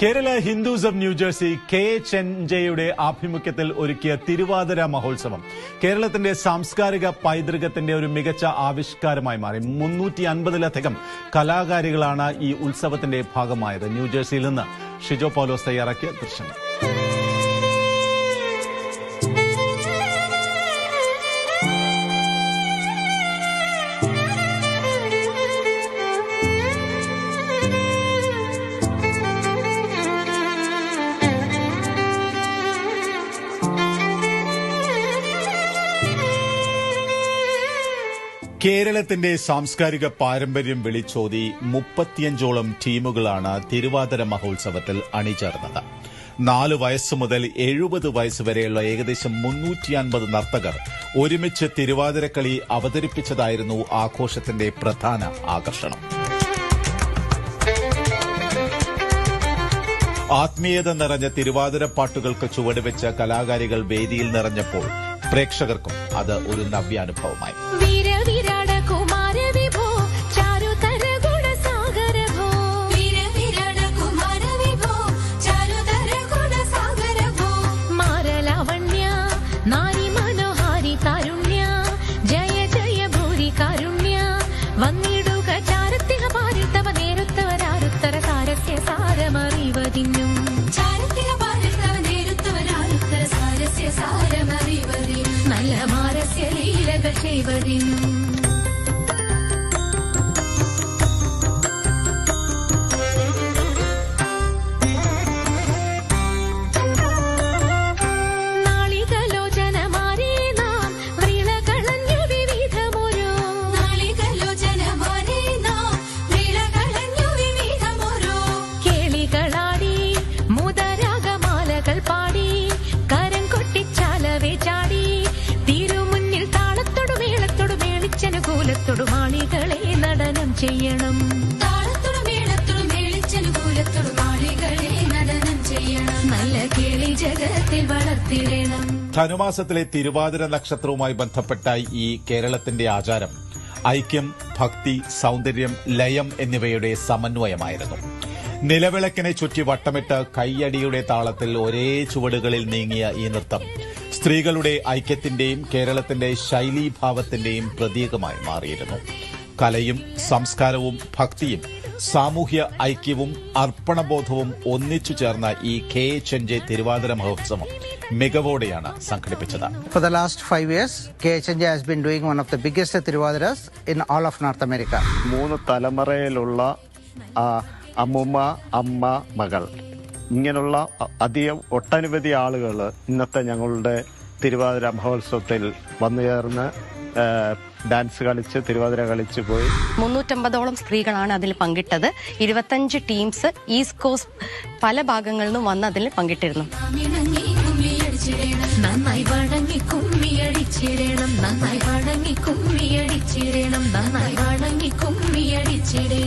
Kerala Hindus of New Jersey KHNJ ആഭിമുഖ്യത്തിൽ ഒരുക്കിയ തിരുവാതിര മഹോത്സവം കേരളത്തിന്റെ സാംസ്കാരിക പൈതൃകത്തിന്റെ ഒരു മികച്ച ആവിഷ്കാരമായി മാറി. 350-ലധികം കലാകാരികളാണ് ഈ ഉത്സവത്തിന്റെ ഭാഗമായത്. ന്യൂജേഴ്സിയിൽ നിന്ന് ഷിജോ പൗലോസ് തയ്യാറാക്കിയ ദൃശ്യങ്ങൾ. കേരളത്തിന്റെ സാംസ്കാരിക പാരമ്പര്യം വിളിച്ചോതി 35ഓളം ടീമുകളാണ് തിരുവാതിര മഹോത്സവത്തിൽ അണിചേർന്നത്. 4 വയസ്സ് മുതൽ 70 വയസ്സ് വരെയുള്ള ഏകദേശം 350 നർത്തകർ ഒരുമിച്ച് തിരുവാതിരക്കളി അവതരിപ്പിച്ചതായിരുന്നു ആഘോഷത്തിന്റെ പ്രധാന ആകർഷണം. ആത്മീയത നിറഞ്ഞ തിരുവാതിര പാട്ടുകൾക്ക് ചുവടുവെച്ച കലാകാരികൾ വേദിയിൽ നിറഞ്ഞപ്പോൾ പ്രേക്ഷകർക്കും അത് ഒരു നവ്യാനുഭവമായി. നല്ല മാരസ്യ ലീലകൾ ചെയ്വതിനും മാളികളെ നടനം ചെയ്യണം. നല്ല കേളി ജഗത്തിൽ വളർത്തിടണം. ധനുമാസത്തിലെ തിരുവാതിര നക്ഷത്രവുമായി ബന്ധപ്പെട്ട ഈ കേരളത്തിന്റെ ആചാരം ഐക്യം, ഭക്തി, സൌന്ദര്യം, ലയം എന്നിവയുടെ സമന്വയമായിരുന്നു. നിലവിളക്കിനെ ചുറ്റി വട്ടമിട്ട് കൈയടിയുടെ താളത്തിൽ ഒരേ ചുവടുകളിൽ നീങ്ങിയ ഈ നൃത്തം സ്ത്രീകളുടെ ഐക്യത്തിന്റെയും കേരളത്തിന്റെ ശൈലീഭാവത്തിന്റെയും പ്രതീകമായി മാറിയിരുന്നു. കലയും സംസ്കാരവും ഭക്തിയും സാമൂഹ്യ ഐക്യവും അർപ്പണബോധവും ഒന്നിച്ചു ചേർന്ന ഈ KHNJ തിരുവാതിര മഹോത്സവം മികവോടെയാണ് സംഘടിപ്പിച്ചത്. For the last 5 years, KHNJ has been doing one of the biggest Tiruvadiras in all of North America. 3 തലമുറയിലുള്ള അമ്മുമ്മ, അമ്മ, മകൾ, ഇങ്ങനെയുള്ള അധികം ഒട്ടനവധി ആളുകൾ ഇന്നത്തെ ഞങ്ങളുടെ തിരുവാതിര മഹോത്സവത്തിൽ വന്നു ചേർന്ന് ഡാൻസ് കളിച്ച് തിരുവാതിര കളിച്ച് പോയി. 350ഓളം സ്ത്രീകളാണ് അതിൽ പങ്കിട്ടത്. 25 ടീംസ് ഈസ്റ്റ് കോസ്റ്റ് പല ഭാഗങ്ങളിൽ നിന്നും വന്ന് അതിൽ പങ്കിട്ടിരുന്നു. നന്നായി വഴങ്ങി കുമ്മിയടിച്ചിടണം, നന്നായി വഴങ്ങി കുമ്മിയടിച്ചിടണം, നന്നായി വഴങ്ങി കുമ്മിയടിച്ചിടണം.